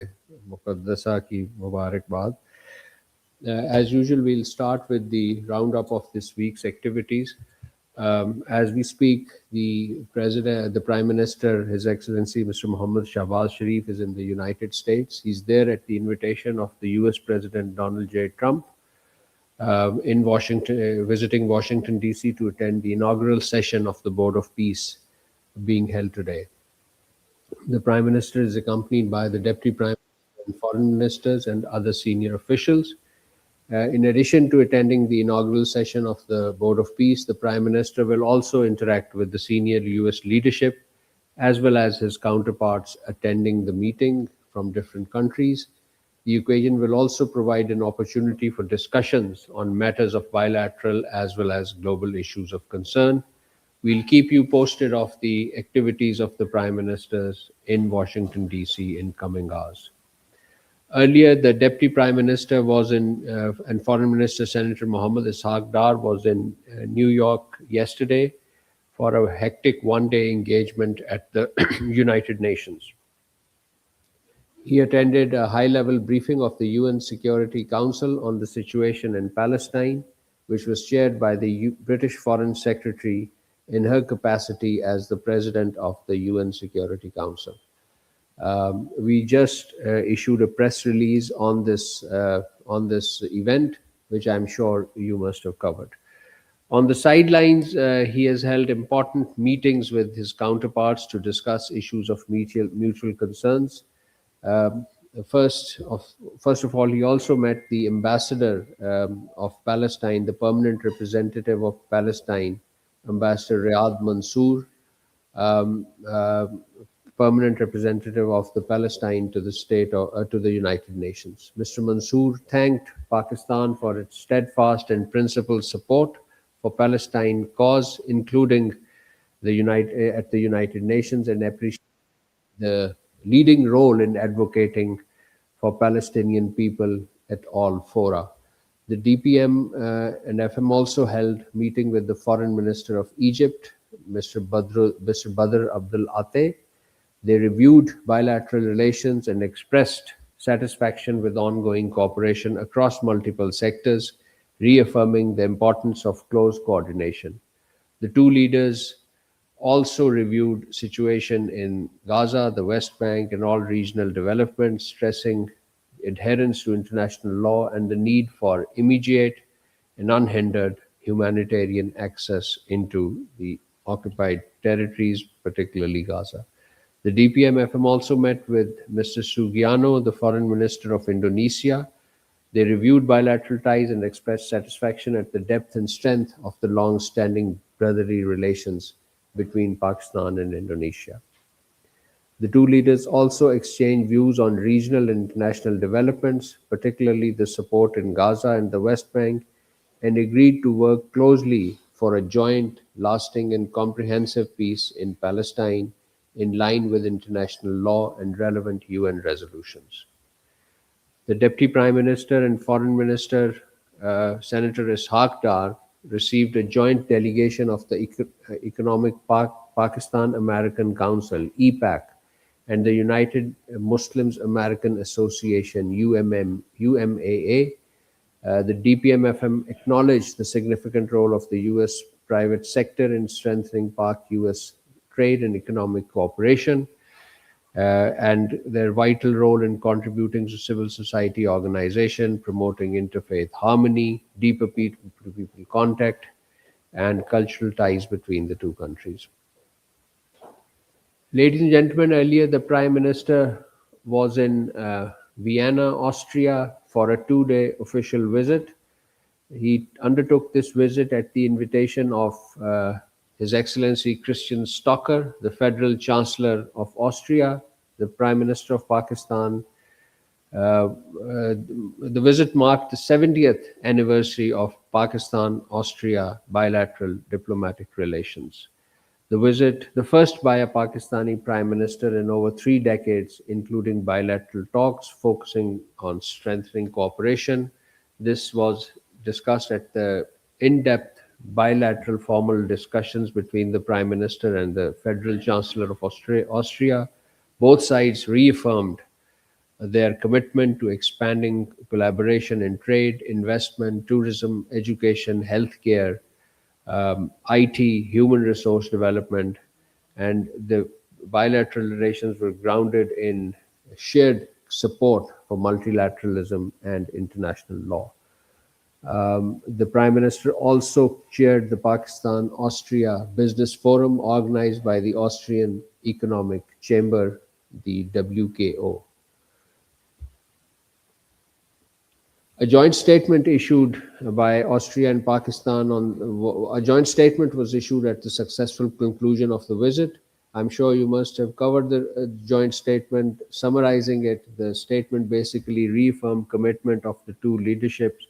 मुक़द्दसा की मुबारकबाद. As usual, we'll start with the roundup of this week's activities. As we speak, the Prime Minister, His Excellency Mr. Mohammad Shahbaz Sharif, is in the United States. He's there at the invitation of the U.S. President Donald J. Trump in Washington, visiting Washington D.C. to attend the inaugural session of the Board of Peace being held today. The Prime Minister is accompanied by the Deputy Prime Minister and foreign ministers and other senior officials. In addition to attending the inaugural session of the Board of Peace, the Prime Minister will also interact with the senior US leadership as well as his counterparts attending the meeting from different countries. The occasion will also provide an opportunity for discussions on matters of bilateral as well as global issues of concern. We'll keep you posted of the activities of the Prime Ministers in Washington, D.C. in coming hours. Earlier, the Deputy Prime Minister was and Foreign Minister Senator Mohammad Ishaq Dar was in New York yesterday for a hectic one-day engagement at the United Nations. He attended a high-level briefing of the UN Security Council on the situation in Palestine, which was chaired by the British Foreign Secretary in her capacity as the President of the UN Security Council. We just issued a press release on this event, which I'm sure you must have covered. On the sidelines, he has held important meetings with his counterparts to discuss issues of mutual concerns. Um, first of first of all, he also met the ambassador of Palestine, the permanent representative of Palestine, Ambassador Riyad Mansour, um, uh, permanent representative of the Palestine to the state or to the United Nations. Mr. Mansour thanked Pakistan for its steadfast and principled support for Palestine cause, including at the United Nations, and appreciated the leading role in advocating for Palestinian people at all fora. The DPM and FM also held meeting with the Foreign Minister of Egypt, Mr. Badr Abdul Ate. They reviewed bilateral relations and expressed satisfaction with ongoing cooperation across multiple sectors, reaffirming the importance of close coordination. The two leaders also reviewed situation in Gaza, the West Bank, and all regional developments, stressing adherence to international law and the need for immediate and unhindered humanitarian access into the occupied territories, particularly Gaza. The DPM-FM also met with Mr. Sugiano, the Foreign Minister of Indonesia. They reviewed bilateral ties and expressed satisfaction at the depth and strength of the long-standing brotherly relations between Pakistan and Indonesia. The two leaders also exchanged views on regional and international developments, particularly the support in Gaza and the West Bank, and agreed to work closely for a joint, lasting, and comprehensive peace in Palestine in line with international law and relevant UN resolutions. The Deputy Prime Minister and Foreign Minister, Senator Ishaq Dar, received a joint delegation of the Economic Pakistan American Council (EPAC) and the United Muslims American Association UMAA. The DPM-FM acknowledged the significant role of the U.S. private sector in strengthening Pak-U.S. trade and economic cooperation, and their vital role in contributing to civil society organization, promoting interfaith harmony, deeper people-to-people contact, and cultural ties between the two countries. Ladies and gentlemen, earlier the Prime Minister was in Vienna, Austria for a 2-day official visit. He undertook this visit at the invitation of His Excellency Christian Stocker, the Federal Chancellor of Austria, the Prime Minister of Pakistan. The visit marked the 70th anniversary of Pakistan-Austria bilateral diplomatic relations. The visit, the first by a Pakistani Prime Minister in over 3 decades, including bilateral talks focusing on strengthening cooperation. This was discussed at the in-depth bilateral formal discussions between the Prime Minister and the Federal Chancellor of Austria. Both sides reaffirmed their commitment to expanding collaboration in trade, investment, tourism, education, healthcare, IT, human resource development, and the bilateral relations were grounded in shared support for multilateralism and international law. The Prime Minister also chaired the Pakistan Austria Business Forum organized by the Austrian Economic Chamber, the WKO. A joint statement issued by Austria and Pakistan on a joint statement was issued at the successful conclusion of the visit. I'm sure you must have covered the joint statement. Summarizing it, the statement basically reaffirmed commitment of the two leaderships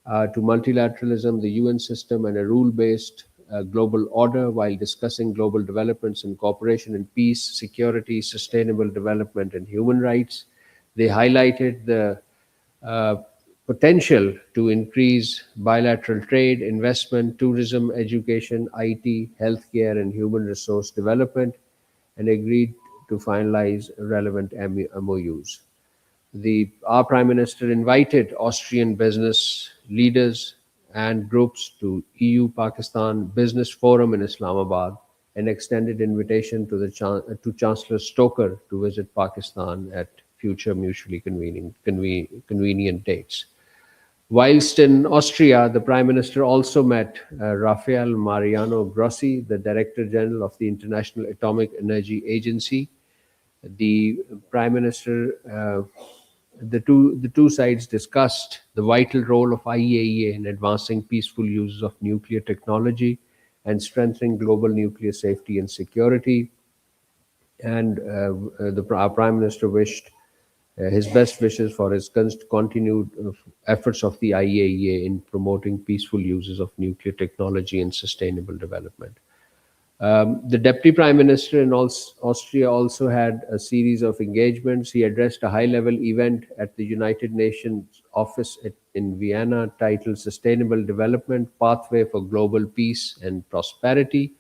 to multilateralism, the UN system, and a rule-based global order while discussing global developments in cooperation in peace, security, sustainable development, and human rights. They highlighted the uh, potential to increase bilateral trade, investment, tourism, education, IT, healthcare, and human resource development, and agreed to finalize relevant MOUs. Our Prime Minister invited Austrian business leaders and groups to EU Pakistan Business Forum in Islamabad, an extended invitation to to Chancellor Stoker to visit Pakistan at future mutually convenient dates. Whilst in Austria, the Prime Minister also met Rafael Mariano Grossi, the Director General of the International Atomic Energy Agency. The Prime Minister, the two sides discussed the vital role of IAEA in advancing peaceful uses of nuclear technology and strengthening global nuclear safety and security. And our Prime Minister wished his best wishes for his continued efforts of the IAEA in promoting peaceful uses of nuclear technology and sustainable development. The Deputy Prime Minister in Austria also had a series of engagements. He addressed a high level event at the United Nations office in Vienna titled Sustainable Development Pathway for Global Peace and Prosperity,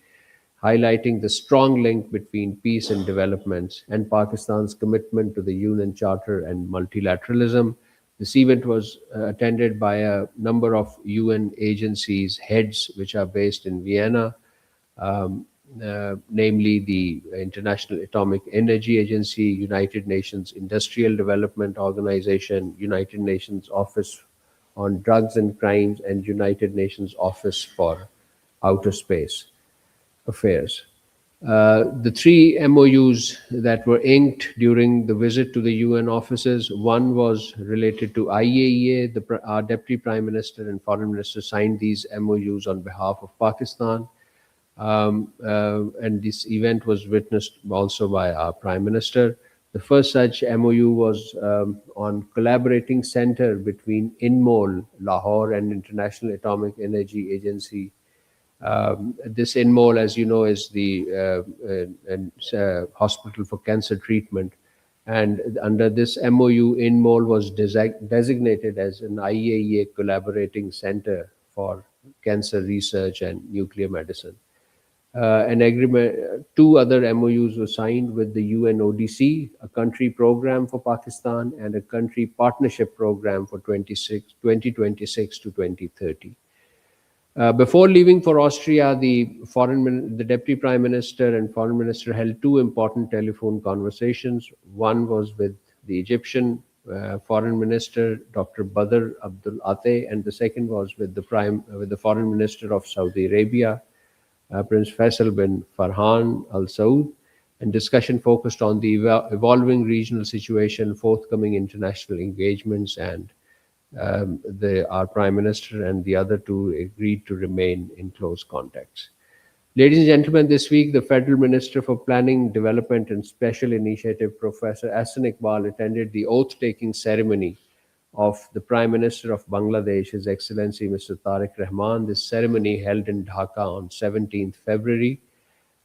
highlighting the strong link between peace and development and Pakistan's commitment to the UN Charter and multilateralism. This event was attended by a number of UN agencies, heads, which are based in Vienna, namely the International Atomic Energy Agency, United Nations Industrial Development Organization, United Nations Office on Drugs and Crimes, and United Nations Office for Outer Space Affairs. The three MOUs that were inked during the visit to the UN offices, one was related to IAEA. Our Deputy Prime Minister and Foreign Minister signed these MOUs on behalf of Pakistan. And this event was witnessed also by our Prime Minister. The first such MOU was on collaborating center between INMOL, Lahore, and International Atomic Energy Agency. This INMOL, as you know, is the hospital for cancer treatment. And under this MOU, INMOL was designated as an IAEA collaborating center for cancer research and nuclear medicine. An agreement, two other MOUs were signed with the UNODC, a country program for Pakistan, and a country partnership program for 2026 to 2030. Before leaving for Austria, the Deputy Prime Minister and Foreign Minister held two important telephone conversations. One was with the Egyptian Foreign Minister, Dr. Badr Abdul Ate, and the second was with the Foreign Minister of Saudi Arabia, Prince Faisal bin Farhan Al Saud, and discussion focused on the evolving regional situation, forthcoming international engagements, and our Prime Minister and the other two agreed to remain in close contacts. Ladies and gentlemen, this week the Federal Minister for Planning, Development and Special Initiative, Professor Ahsan Iqbal, attended the oath-taking ceremony of the Prime Minister of Bangladesh, His Excellency Mr. Tariq Rahman. This ceremony held in Dhaka on 17th February.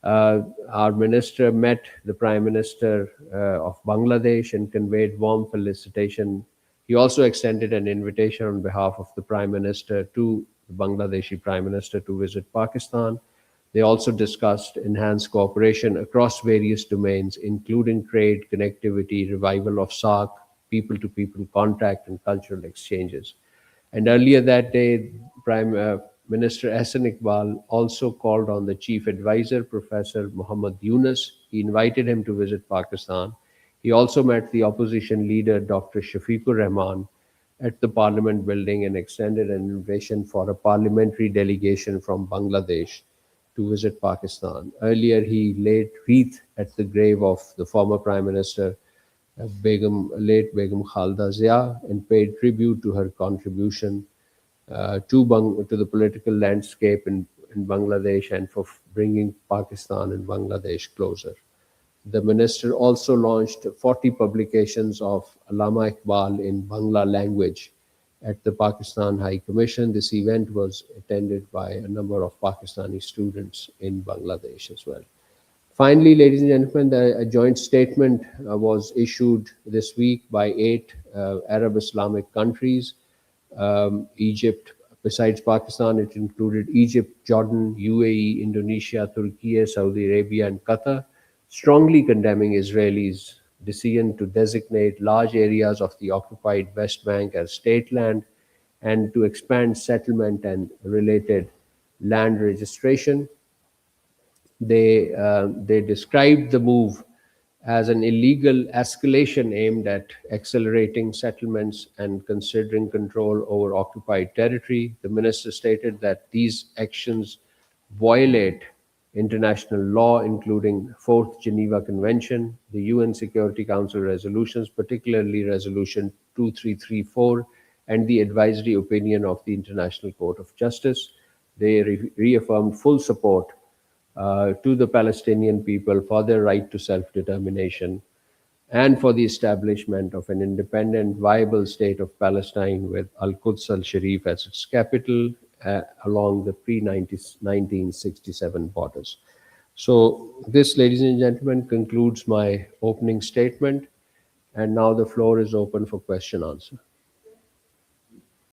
Our minister met the Prime Minister of Bangladesh and conveyed warm felicitation. He also extended an invitation on behalf of the Prime Minister to the Bangladeshi Prime Minister to visit Pakistan. They also discussed enhanced cooperation across various domains, including trade, connectivity, revival of SARC, people to people contact, and cultural exchanges. And earlier that day, Prime Minister Hassan Iqbal also called on the chief advisor, Professor Muhammad Yunus. He invited him to visit Pakistan. He also met the opposition leader, Dr. Shafiqur Rahman, at the Parliament building and extended an invitation for a parliamentary delegation from Bangladesh to visit Pakistan. Earlier, he laid wreath at the grave of the former Prime Minister, late Begum Khalda Zia, and paid tribute to her contribution to the political landscape in Bangladesh and for bringing Pakistan and Bangladesh closer. The minister also launched 40 publications of Allama Iqbal in Bangla language at the Pakistan High Commission. This event was attended by a number of Pakistani students in Bangladesh as well. Finally, ladies and gentlemen, a joint statement was issued this week by 8 Arab Islamic countries. Egypt, besides Pakistan, it included Egypt, Jordan, UAE, Indonesia, Turkey, Saudi Arabia, and Qatar, strongly condemning Israelis' decision to designate large areas of the occupied West Bank as state land and to expand settlement and related land registration. They described the move as an illegal escalation aimed at accelerating settlements and considering control over occupied territory. The minister stated that these actions violate international law, including Fourth Geneva Convention, the UN Security Council resolutions, particularly Resolution 2334, and the advisory opinion of the International Court of Justice. They reaffirmed full support to the Palestinian people for their right to self determination and for the establishment of an independent, viable state of Palestine with Al Quds al Sharif as its capital along the pre 1967 borders. So, this, ladies and gentlemen, concludes my opening statement. And now the floor is open for question answer.